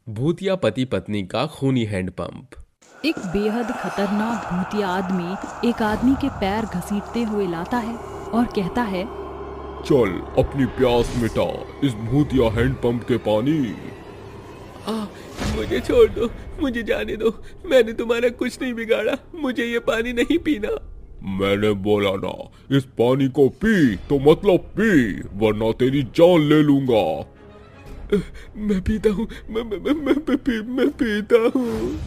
भूतिया पति पत्नी का खूनी हैंडपंप। एक बेहद खतरनाक भूतिया आदमी एक आदमी के पैर घसीटते हुए लाता है और कहता है, चल अपनी प्यास मिटा इस भूतिया हैंडपंप के पानी। मुझे छोड़ दो, मुझे जाने दो, मैंने तुम्हारा कुछ नहीं बिगाड़ा, मुझे ये पानी नहीं पीना। मैंने बोला ना, इस पानी को पी तो मतलब पी, वरना तेरी जान ले लूंगा। मैं पीता हूँ, मैं पीता हूँ।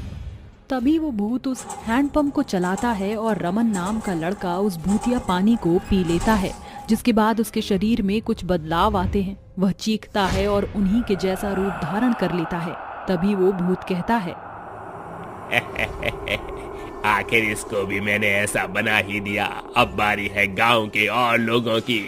तभी वो भूत उस हैंडपंप को चलाता है और रमन नाम का लड़का उस भूतिया पानी को पी लेता है, जिसके बाद उसके शरीर में कुछ बदलाव आते हैं। वह चीखता है और उन्हीं के जैसा रूप धारण कर लेता है। तभी वो भूत कहता है, आखिर इसको भी मैंने ऐसा बना ही दिया। अब बारी है गांव के और लोगों की।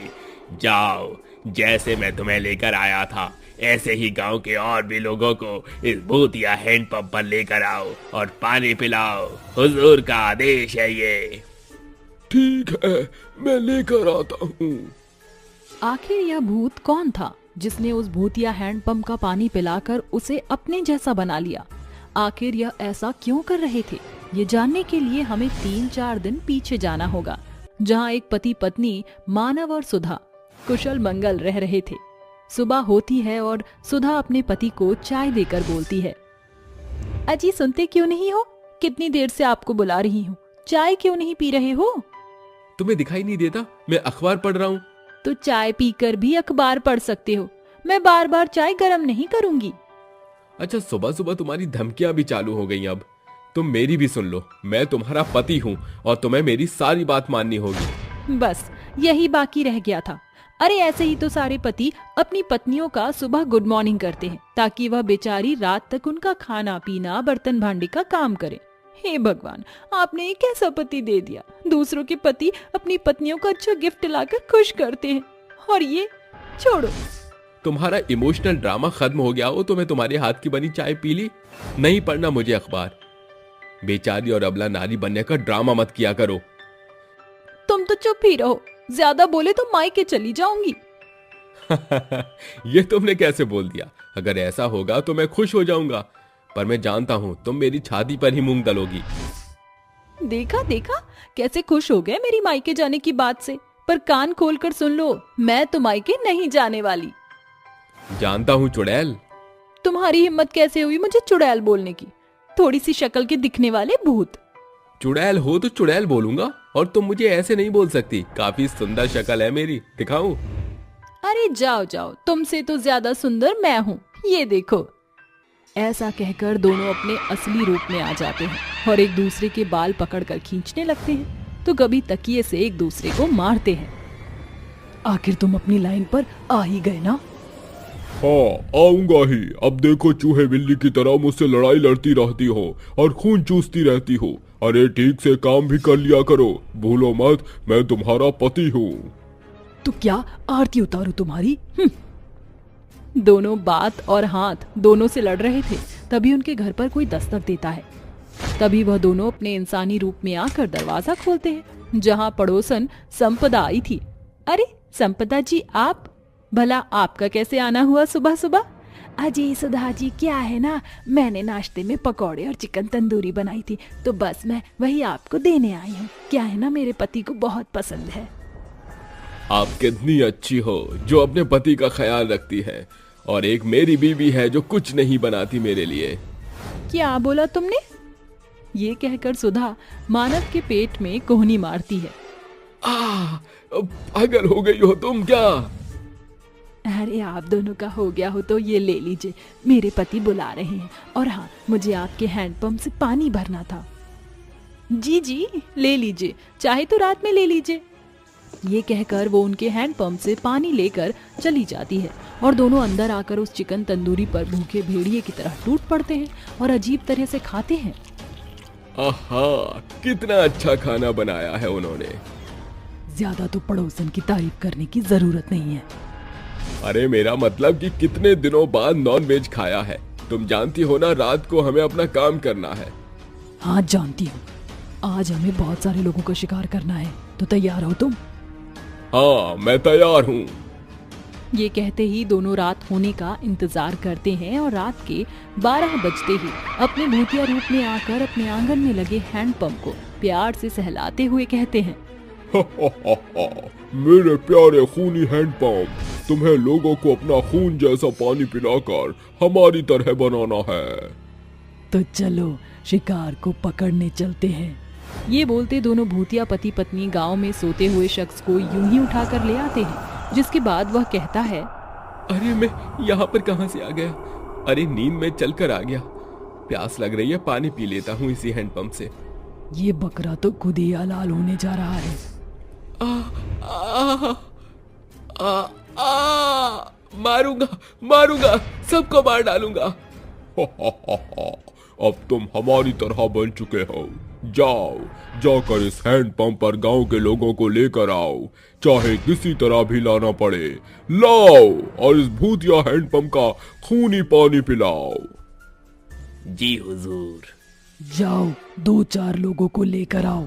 जाओ, जैसे मैं तुम्हें लेकर आया था ऐसे ही गांव के और भी लोगों को इस भूतिया हैंडपंप पर लेकर आओ और पानी पिलाओ। हुजूर का आदेश है ये। ठीक है, मैं लेकर आता हूँ। आखिर यह भूत कौन था जिसने उस भूतिया हैंडपंप का पानी पिलाकर उसे अपने जैसा बना लिया? आखिर यह ऐसा क्यों कर रहे थे? ये जानने के लिए हमें 3-4 दिन पीछे जाना होगा, जहाँ एक पति पत्नी मानव और सुधा कुशल मंगल रह रहे थे। सुबह होती है और सुधा अपने पति को चाय देकर बोलती है, अजी सुनते क्यों नहीं हो? कितनी देर से आपको बुला रही हूँ, चाय क्यों नहीं पी रहे हो? तुम्हें दिखाई नहीं देता मैं अखबार पढ़ रहा हूँ? तो चाय पीकर भी अखबार पढ़ सकते हो, मैं बार बार चाय गर्म नहीं करूंगी। अच्छा, सुबह सुबह तुम्हारी धमकियां भी चालू हो गई। अब तुम मेरी भी सुन लो, मैं तुम्हारा पति हूँ और तुम्हें मेरी सारी बात माननी होगी। बस यही बाकी रह गया था। अरे ऐसे ही तो सारे पति अपनी पत्नियों का सुबह गुड मॉर्निंग करते हैं, ताकि वह बेचारी रात तक उनका खाना पीना बर्तन भांडे का काम करे। हे भगवान, आपने एक ऐसा पति दे दिया। दूसरों के पति अपनी पत्नियों को अच्छा गिफ्ट लाकर खुश करते हैं, और ये छोड़ो। तुम्हारा इमोशनल ड्रामा खत्म हो गया हो तो मैं तुम्हारे हाथ की बनी चाय पी ली। नहीं पढ़ना मुझे अखबार। बेचारी और अबला नारी बनने का ड्रामा मत किया करो। तुम तो चुप ही रहो, ज्यादा बोले तो मायके चली जाऊंगी। ये तुमने कैसे बोल दिया? अगर ऐसा होगा तो मैं खुश हो जाऊंगा, पर मैं जानता हूँ तुम मेरी छाती पर ही मूंग दलोगी। देखा देखा कैसे खुश हो गए मेरी मायके जाने की बात से। पर कान खोलकर सुन लो, मैं तो मायके नहीं जाने वाली। जानता हूँ चुड़ैल। तुम्हारी हिम्मत कैसे हुई मुझे चुड़ैल बोलने की? थोड़ी सी शक्ल के दिखने वाले भूत। चुड़ैल हो तो चुड़ैल बोलूंगा, और तुम मुझे ऐसे नहीं बोल सकती। काफी सुंदर शक्ल है मेरी, दिखाऊं? अरे जाओ जाओ, तुमसे तो ज्यादा सुंदर मैं हूँ, ये देखो। ऐसा कहकर दोनों अपने असली रूप में आ जाते हैं और एक दूसरे के बाल पकड़कर खींचने लगते हैं, तो कभी तकिए से एक दूसरे को मारते हैं। आखिर तुम अपनी लाइन पर आ ही गए ना? हाँ, आऊंगा ही। अब देखो, चूहे बिल्ली की तरह मुझसे लड़ाई लड़ती रहती हो और खून चूसती रहती हो। अरे ठीक से काम भी कर लिया करो। भूलो मत, मैं तुम्हारा पति हूँ। तो क्या आरती उतारू तुम्हारी? दोनों बात और हाथ दोनों से लड़ रहे थे। तभी उनके घर पर कोई दस्तक देता है। तभी वह दोनों अपने इंसानी रूप में आकर दरवाजा खोलते हैं, जहाँ पड़ोसन संपदा आई थी। अरे संपदा जी, आप? भला आपका कैसे आना हुआ सुबह सुबह? अजी सुधा जी, क्या है ना, मैंने नाश्ते में पकौड़े और चिकन तंदूरी बनाई थी, तो बस मैं वही आपको देने आई हूँ। क्या है ना, मेरे पति को बहुत पसंद है। आप कितनी अच्छी हो जो अपने पति का ख्याल रखती है, और एक मेरी बीवी है जो कुछ नहीं बनाती मेरे लिए। क्या बोला तुमने? ये कहकर सुधा मानव के पेट में कोहनी मारती है। पागल हो गई हो तुम क्या? अरे आप दोनों का हो गया हो तो ये ले लीजिए, मेरे पति बुला रहे हैं। और हाँ, मुझे आपके हैंडपंप से पानी भरना था। जी जी ले लीजिए, चाहे तो रात में ले लीजिए। ये कहकर वो उनके हैंडपंप से पानी लेकर चली जाती है और दोनों अंदर आकर उस चिकन तंदूरी पर भूखे भेड़िए की तरह टूट पड़ते हैं और अजीब तरह से खाते हैं। आहा, कितना अच्छा खाना बनाया है उन्होंने। ज्यादा तो पड़ोसन की तारीफ करने की जरूरत नहीं है। अरे मेरा मतलब कि कितने दिनों बाद नॉन वेज खाया है। तुम जानती हो ना, रात को हमें अपना काम करना है। हाँ जानती हूँ, आज हमें बहुत सारे लोगों का शिकार करना है, तो तैयार हो तुम? हाँ मैं तैयार हूँ। ये कहते ही दोनों रात होने का इंतजार करते हैं और रात के 12 बजते ही अपने भूतिया रूप में आकर अपने आंगन में लगे हैंडपंप को प्यार से सहलाते हुए कहते हैं, मेरे प्यारे खूनी हैंडपंप, तुम्हें लोगों को अपना खून जैसा पानी पिलाकर हमारी तरह बनाना है। तो चलो शिकार को पकड़ने चलते हैं। ये बोलते दोनों भूतिया पति पत्नी गांव में सोते हुए शख्स को यूं ही उठाकर ले आते हैं, जिसके बाद वह कहता है, अरे मैं यहाँ पर कहाँ से आ गया? अरे नींद में चलकर आ गया। प्यास लग रही है, पानी पी लेता हूँ इसी हैंडपंप से। ये बकरा तो खुद ही हलाल होने जा रहा है। आ, आ, आ, आ, मारूंगा मारूंगा, सबको मार डालूंगा। अब तुम हमारी तरह बन चुके हो। जाओ, जाकर इस हैंडपंप पर गांव के लोगों को लेकर आओ, चाहे किसी तरह भी लाना पड़े। लाओ और इस भूतिया हैंडपंप का खूनी पानी पिलाओ। जी हुजूर। जाओ 2-4 लोगों को लेकर आओ।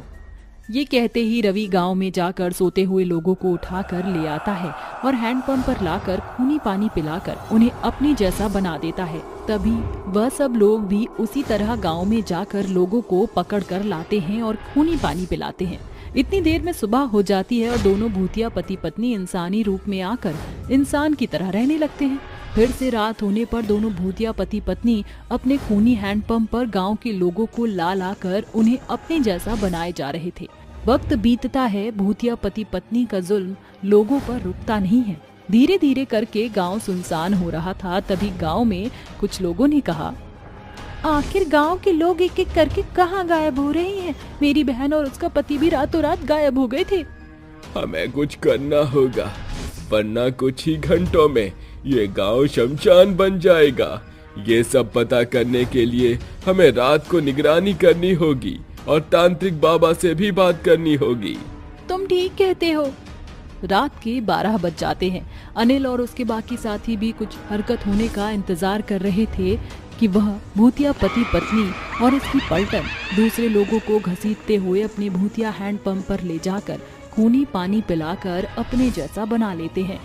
ये कहते ही रवि गांव में जाकर सोते हुए लोगों को उठाकर ले आता है और हैंडपंप पर लाकर खूनी पानी पिलाकर उन्हें अपनी जैसा बना देता है। तभी वह सब लोग भी उसी तरह गांव में जाकर लोगों को पकड़कर लाते हैं और खूनी पानी पिलाते हैं। इतनी देर में सुबह हो जाती है और दोनों भूतिया पति पत्नी इंसानी रूप में आकर इंसान की तरह रहने लगते हैं। फिर से रात होने पर दोनों भूतिया पति पत्नी अपने खूनी हैंडपंप पर गांव के लोगों को ला ला कर उन्हें अपने जैसा बनाए जा रहे थे। वक्त बीतता है, भूतिया पति पत्नी का जुल्म लोगों पर रुकता नहीं है। धीरे धीरे करके गांव सुनसान हो रहा था। तभी गांव में कुछ लोगों ने कहा, आखिर गांव के लोग एक एक करके कहाँ गायब हो रहे हैं? मेरी बहन और उसका पति भी रातों रात गायब हो गए थे। हमें कुछ करना होगा, वरना कुछ ही घंटों में ये गांव शमशान बन जाएगा। ये सब पता करने के लिए हमें रात को निगरानी करनी होगी और तांत्रिक बाबा से भी बात करनी होगी। तुम ठीक कहते हो। रात के 12 बज जाते हैं। अनिल और उसके बाकी साथी भी कुछ हरकत होने का इंतजार कर रहे थे कि वह भूतिया पति पत्नी और उसकी पलटन दूसरे लोगों को घसीटते हुए अपने भूतिया हैंडपंप पर ले जाकर खूनी पानी पिलाकर अपने जैसा बना लेते हैं।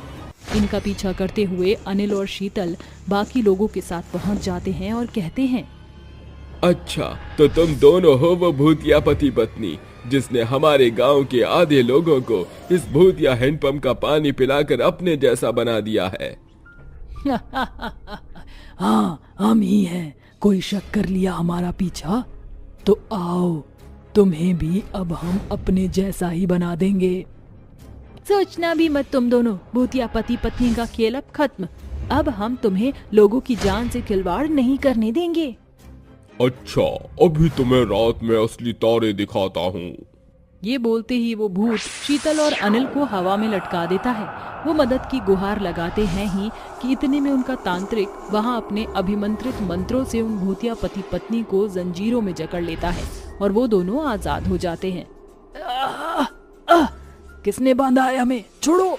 इनका पीछा करते हुए अनिल और शीतल बाकी लोगों के साथ पहुंच जाते हैं और कहते हैं, अच्छा तो तुम दोनों हो वो भूतिया पति पत्नी जिसने हमारे गांव के आधे लोगों को इस भूतिया हैंडपंप का पानी पिलाकर अपने जैसा बना दिया है। हाँ हम ही हैं। कोई शक कर लिया हमारा पीछा? तो आओ, तुम्हें भी अब हम अपने जैसा ही बना देंगे। सोचना भी मत तुम दोनों, भूतिया पति पत्नी का खेल अब खत्म। अब हम तुम्हें लोगों की जान से खिलवाड़ नहीं करने देंगे। अच्छा, अभी तुम्हें रात में असली तारे दिखाता हूँ। ये बोलते ही वो भूत शीतल और अनिल को हवा में लटका देता है। वो मदद की गुहार लगाते हैं ही कि इतने में उनका तांत्रिक वहाँ अपने अभिमंत्रित मंत्रों से उन भूतिया पति पत्नी को जंजीरों में जकड़ लेता है और वो दोनों आजाद हो जाते हैं। किसने बांधा है हमें? छोड़ो।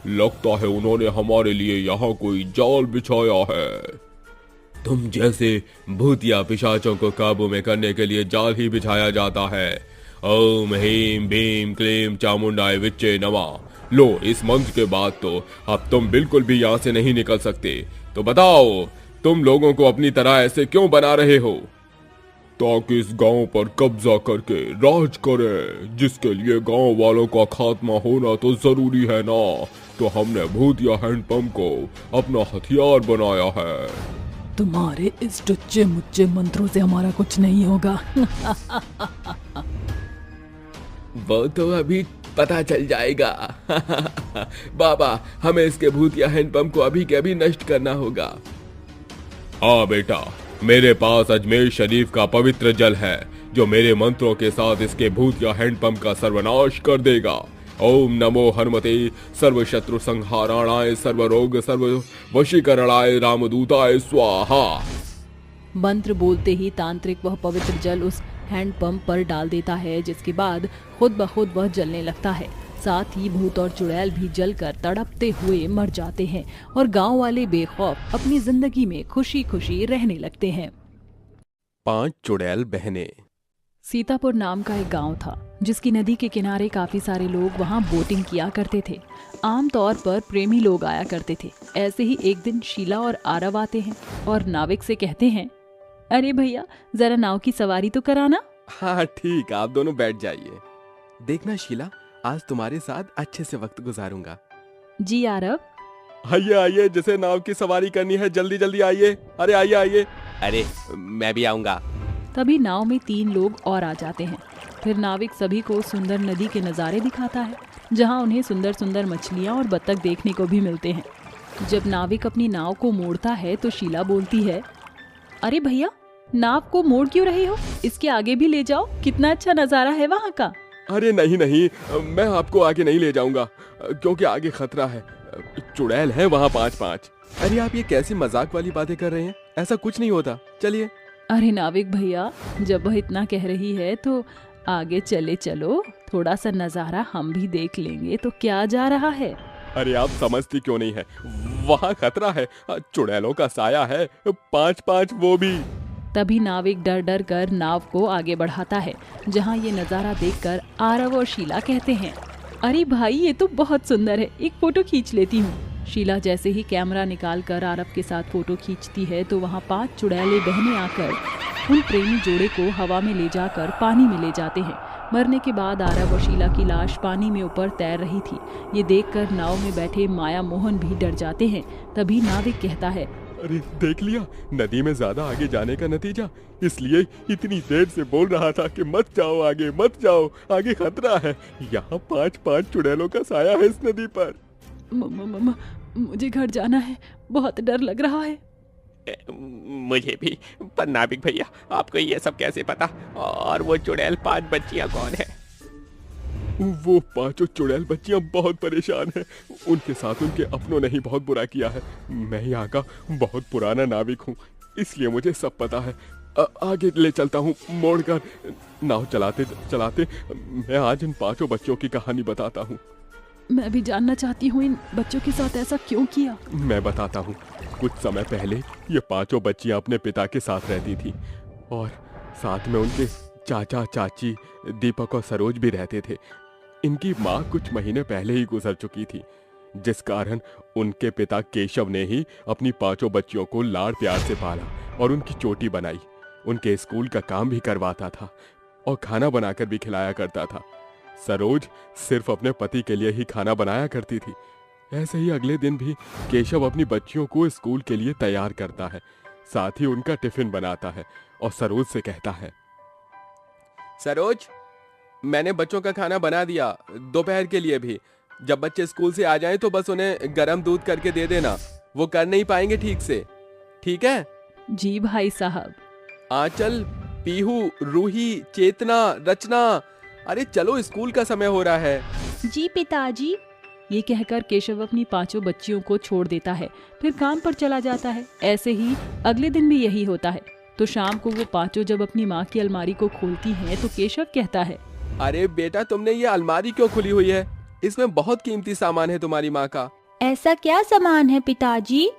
लगता है उन्होंने हमारे लिए यहाँ कोई जाल बिछाया है। तुम जैसे भूतिया पिशाचों को काबू में करने के लिए जाल ही बिछाया जाता है। ओम ह्रीम भीम क्लीम चामुंडाय विच्चे नमः। लो, इस मंत्र के बाद तो अब तुम बिल्कुल भी यहाँ से नहीं निकल सकते। तो बताओ, तुम लोगों को अपनी तरह ऐसे क्यों बना रहे हो? ताकि इस गांव पर कब्जा करके राज करे, जिसके लिए गांव वालों का खात्मा होना तो जरूरी है ना। तो हमने भूतिया हैंडपंप को अपना हथियार बनाया है। तुम्हारे इस टुच्चे मुच्चे मंत्रों से हमारा कुछ नहीं होगा। वो तो अभी पता चल जाएगा। बाबा, हमें इसके भूतिया हैंडपंप को अभी के अभी नष्ट करना होगा। हाँ बेटा, मेरे पास अजमेर शरीफ का पवित्र जल है जो मेरे मंत्रों के साथ इसके भूतिया हैंडपंप का सर्वनाश कर देगा। ओम नमो हनुमते सर्व शत्रु संहाराणाय सर्व रोग सर्व वशीकरणाय रामदूताय स्वाहा। मंत्र बोलते ही तांत्रिक वह पवित्र जल उस हैंडपंप पर डाल देता है, जिसके बाद खुद ब खुद वह जलने लगता है। साथ ही भूत और चुड़ैल भी जलकर तड़पते हुए मर जाते हैं और गांव वाले बेखौफ अपनी जिंदगी में खुशी खुशी रहने लगते हैं। 5 चुड़ैल बहनें। सीतापुर नाम का एक गांव था जिसकी नदी के किनारे काफी सारे लोग वहां बोटिंग किया करते थे। आमतौर पर प्रेमी लोग आया करते थे। ऐसे ही एक दिन शीला और आरव आते हैं और नाविक से कहते हैं, अरे भैया जरा नाव की सवारी तो कराना। हाँ ठीक, आप दोनों बैठ जाइए। देखना शीला, आज तुम्हारे साथ अच्छे से वक्त गुजारूंगा। जी आरव। आइए आइए, जिसे नाव की सवारी करनी है जल्दी जल्दी आइए। अरे आइए आइए। अरे मैं भी आऊंगा। तभी नाव में 3 लोग और आ जाते हैं। फिर नाविक सभी को सुंदर नदी के नज़ारे दिखाता है, जहां उन्हें सुंदर सुंदर मछलियां और बत्तख देखने को भी मिलते हैं। जब नाविक अपनी नाव को मोड़ता है तो शीला बोलती है, अरे भैया नाव को मोड़ क्यों रहे हो, इसके आगे भी ले जाओ, कितना अच्छा नज़ारा है वहाँ का। अरे नहीं नहीं, मैं आपको आगे नहीं ले जाऊंगा, क्योंकि आगे खतरा है। चुड़ैल है वहाँ 5-5। अरे आप ये कैसी मजाक वाली बातें कर रहे हैं, ऐसा कुछ नहीं होता, चलिए। अरे नाविक भैया, जब वह इतना कह रही है तो आगे चले चलो, थोड़ा सा नज़ारा हम भी देख लेंगे तो क्या जा रहा है। अरे आप समझती क्यों नहीं है, वहाँ खतरा है, चुड़ैलों का साया है, 5-5 वो भी। तभी नाविक डर डर कर नाव को आगे बढ़ाता है, जहाँ ये नज़ारा देखकर आरव और शीला कहते हैं, अरे भाई ये तो बहुत सुंदर है, एक फोटो खींच लेती हूँ। शीला जैसे ही कैमरा निकाल कर आरव के साथ फोटो खींचती है तो वहाँ 5 चुड़ैलें बहनें आकर उन प्रेमी जोड़े को हवा में ले जाकर पानी में ले जाते हैं। मरने के बाद आरव और शीला की लाश पानी में ऊपर तैर रही थी। ये देखकर नाव में बैठे माया मोहन भी डर जाते हैं। तभी नाविक कहता है, अरे देख लिया, नदी में ज्यादा आगे जाने का नतीजा, इसलिए इतनी देर से बोल रहा था कि मत जाओ आगे, मत जाओ, आगे खतरा है। यहाँ 5-5 चुड़ैलों का साया है इस नदी पर। मुझे घर जाना है, बहुत डर लग रहा है। मुझे भी, पर नाविक भैया आपको ये सब कैसे पता, और वो चुड़ैल 5 बच्चियां कौन है? वो 5 चुड़ैल बच्चियां बहुत परेशान हैं। उनके साथ उनके अपनों ने ही बहुत बुरा किया है। मैं यहाँ का बहुत पुराना नाविक हूँ, इसलिए मुझे सब पता है। आगे ले चलता हूँ, मोड़कर नाव चलाते चलाते मैं आज इन 5 बच्चों की कहानी बताता हूँ। मैं भी जानना चाहती हूँ इन बच्चों के साथ ऐसा क्यों किया। मैं बताता हूँ। कुछ समय पहले ये 5 बच्चियां अपने पिता के साथ रहती थी, और साथ में उनके चाचा चाची दीपक और सरोज भी रहते थे। इनकी माँ कुछ महीने पहले ही गुजर चुकी थी, जिस कारण उनके पिता केशव ने ही अपनी 5 बच्चियों को लाड़ प्यार से पाला और उनकी चोटी बनाई। उनके स्कूल का काम भी करवाता था और खाना बनाकर भी खिलाया करता था। सरोज सिर्फ अपने पति के लिए ही खाना बनाया करती थी। ऐसे ही अगले दिन भी केशव अपनी बच्चियों को स्कूल के लिए तैयार करता है, साथ ही उनका टिफिन बनाता है और सरोज से कहता है, सरोज मैंने बच्चों का खाना बना दिया, दोपहर के लिए भी। जब बच्चे स्कूल से आ जाएं तो बस उन्हें गर्म दूध करके दे देना, वो कर नहीं पाएंगे ठीक से, ठीक है? जी भाई साहब। आंचल, पीहू, रूही, चेतना, रचना, अरे चलो स्कूल का समय हो रहा है। जी पिताजी। ये कहकर केशव अपनी 5 बच्चियों को छोड़ देता है, फिर काम पर चला जाता है। ऐसे ही अगले दिन भी यही होता है। तो शाम को वो 5 जब अपनी माँ की अलमारी को खोलती हैं तो केशव कहता है, अरे बेटा तुमने ये अलमारी क्यों खुली हुई है? इसमें बहुत कीमती सामान है तुम्हारी माँ का। ऐसा क्या सामान है पिताजी?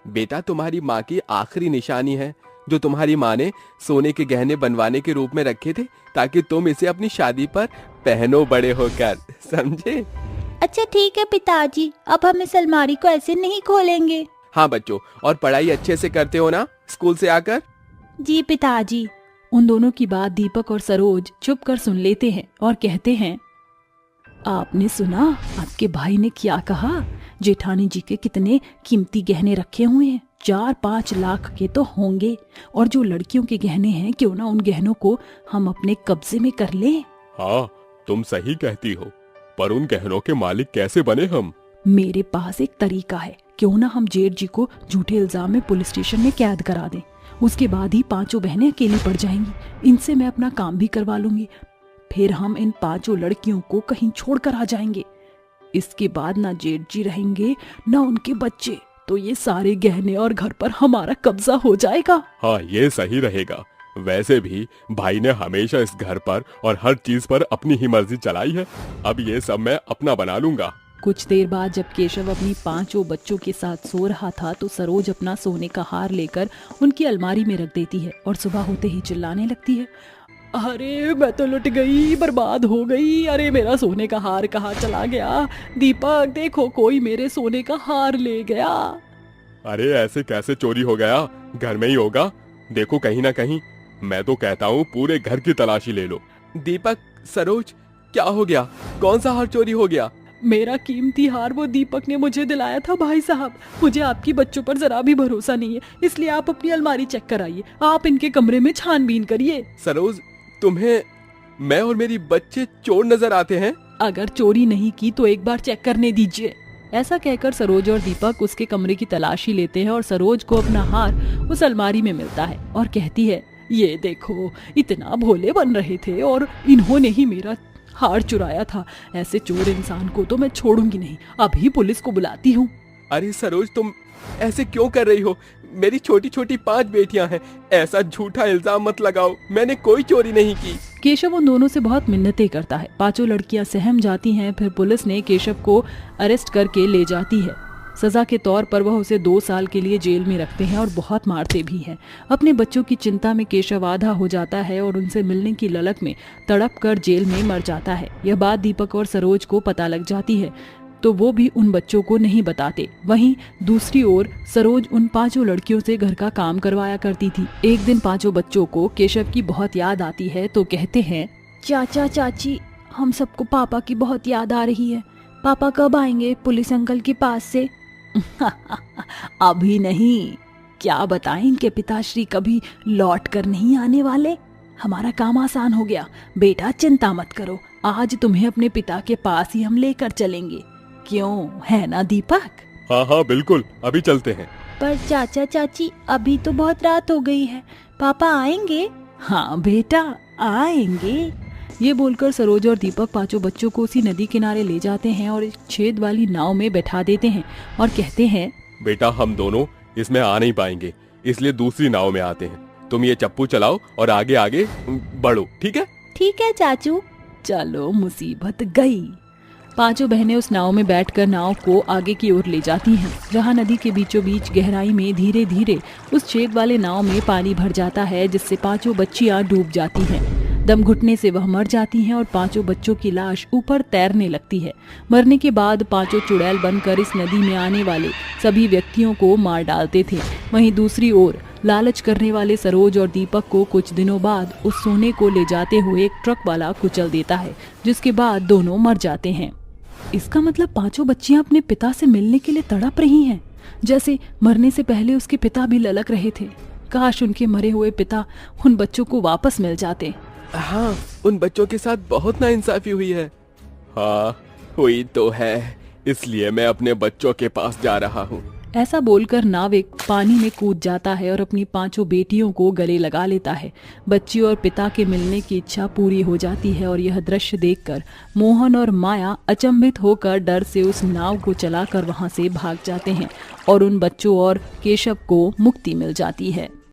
बेटा तुम्हारी माँ की आखिरी निशानी है, जो तुम्हारी माँ ने सोने के गहने बनवाने के रूप में रखे थे, ताकि तुम इसे अपनी शादी पर पहनो बड़े होकर, समझे? अच्छा ठीक है पिताजी, अब हम इस अलमारी को ऐसे नहीं खोलेंगे। हाँ बच्चों, और पढ़ाई अच्छे से करते हो ना स्कूल से आकर? जी पिताजी। उन दोनों की बात दीपक और सरोज चुप कर सुन लेते हैं और कहते हैं, आपने सुना आपके भाई ने क्या कहा? जेठानी जी के कितने कीमती गहने रखे हुए हैं, 4-5 लाख के तो होंगे। और जो लड़कियों के गहने हैं, क्यों ना उन गहनों को हम अपने कब्जे में कर लें। हाँ तुम सही कहती हो, पर उन गहनों के मालिक कैसे बने हम? मेरे पास एक तरीका है, क्यों ना हम जेठ जी को झूठे इल्जाम में पुलिस स्टेशन में कैद करा दें। उसके बाद ही 5 बहनें अकेली पड़ जाएंगी। इनसे मैं अपना काम भी करवा लूंगी। फिर हम इन 5 लड़कियों को कहीं छोड़कर आ जाएंगे। इसके बाद ना जेठ जी रहेंगे ना उनके बच्चे, तो ये सारे गहने और घर पर हमारा कब्जा हो जाएगा। हाँ ये सही रहेगा। वैसे भी भाई ने हमेशा इस घर पर और हर चीज पर अपनी ही मर्जी चलाई है। अब ये सब मैं अपना बना लूंगा। कुछ देर बाद जब केशव अपनी 5 बच्चों के साथ सो रहा था तो सरोज अपना सोने का हार लेकर उनकी अलमारी में रख देती है और सुबह होते ही चिल्लाने लगती है, अरे मैं तो लुट गई, बर्बाद हो गई। अरे मेरा सोने का हार कहाँ चला गया? दीपक देखो, कोई मेरे सोने का हार ले गया। अरे ऐसे कैसे चोरी हो गया? घर में ही होगा, देखो कहीं ना कहीं। मैं तो कहता हूँ पूरे घर की तलाशी ले लो। दीपक, सरोज, क्या हो गया? कौन सा हार चोरी हो गया? मेरा कीमती हार वो दीपक ने मुझे दिलाया था भाई साहब। मुझे आपकी बच्चों पर जरा भी भरोसा नहीं है, इसलिए आप अपनी अलमारी चेक कराइए। आप इनके कमरे में छानबीन करिए। सरोज, तुम्हें मैं और मेरी बच्चे चोर नजर आते हैं? अगर चोरी नहीं की तो एक बार चेक करने दीजिए। ऐसा कहकर सरोज और दीपक उसके कमरे की तलाशी लेते हैं और सरोज को अपना हार उस अलमारी में मिलता है और कहती है, ये देखो, इतना भोले बन रहे थे और इन्होंने ही मेरा हार चुराया था। ऐसे चोर इंसान को तो मैं छोड़ूंगी नहीं, अभी पुलिस को बुलाती हूँ। अरे सरोज, तुम ऐसे क्यों कर रही हो? मेरी छोटी छोटी 5 बेटियां हैं, ऐसा झूठा इल्जाम मत लगाओ। मैंने कोई चोरी नहीं की। केशव उन दोनों से बहुत मिन्नतें करता है। 5 लड़कियां सहम जाती हैं। फिर पुलिस ने केशव को अरेस्ट करके ले जाती है। सजा के तौर पर वह उसे 2 साल के लिए जेल में रखते हैं और बहुत मारते भी हैं। अपने बच्चों की चिंता में केशव आधा हो जाता है और उनसे मिलने की ललक में तड़प कर जेल में मर जाता है। यह बात दीपक और सरोज को पता लग जाती है तो वो भी उन बच्चों को नहीं बताते। वहीं दूसरी ओर सरोज उन 5 लड़कियों से घर का काम करवाया करती थी। एक दिन 5 बच्चों को केशव की बहुत याद आती है तो कहते हैं, चाचा चाची, हम सबको पापा की बहुत याद आ रही है। पापा कब आएंगे पुलिस अंकल के पास से? अभी नहीं। क्या बताएं, इनके पिताश्री कभी लौट कर नहीं आने वाले। हमारा काम आसान हो गया। बेटा चिंता मत करो, आज तुम्हें अपने पिता के पास ही हम लेकर चलेंगे। क्यों, है ना दीपक? हाँ हाँ बिल्कुल, अभी चलते हैं। पर चाचा चाची, अभी तो बहुत रात हो गई है, पापा आएंगे? हाँ बेटा, आएंगे। ये बोलकर सरोज और दीपक 5 बच्चों को उसी नदी किनारे ले जाते हैं और एक छेद वाली नाव में बैठा देते हैं और कहते हैं, बेटा हम दोनों इसमें आ नहीं पाएंगे, इसलिए दूसरी नाव में आते हैं। तुम ये चप्पू चलाओ और आगे आगे बढ़ो, ठीक है? ठीक है चाचू। चलो, मुसीबत गई। 5 बहनें उस नाव में बैठकर नाव को आगे की ओर ले जाती हैं, जहां नदी के बीचों बीच गहराई में धीरे धीरे उस छेद वाले नाव में पानी भर जाता है, जिससे 5 बच्चियां डूब जाती हैं। दम घुटने से वह मर जाती हैं और 5 बच्चों की लाश ऊपर तैरने लगती है। मरने के बाद 5 चुड़ैल बनकर इस नदी में आने वाले सभी व्यक्तियों को मार डालते थे। वहीं दूसरी ओर लालच करने वाले सरोज और दीपक को कुछ दिनों बाद उस सोने को ले जाते हुए एक ट्रक वाला कुचल देता है, जिसके बाद दोनों मर जाते हैं। इसका मतलब 5 बच्चियां अपने पिता से मिलने के लिए तड़प रही हैं, जैसे मरने से पहले उसके पिता भी ललक रहे थे। काश उनके मरे हुए पिता उन बच्चों को वापस मिल जाते। हाँ, उन बच्चों के साथ बहुत नाइंसाफी हुई है। हाँ, हुई तो है, इसलिए मैं अपने बच्चों के पास जा रहा हूँ। ऐसा बोलकर नाविक पानी में कूद जाता है और अपनी 5 बेटियों को गले लगा लेता है। बच्ची और पिता के मिलने की इच्छा पूरी हो जाती है और यह दृश्य देखकर मोहन और माया अचंभित होकर डर से उस नाव को चलाकर वहां से भाग जाते हैं और उन बच्चों और केशव को मुक्ति मिल जाती है।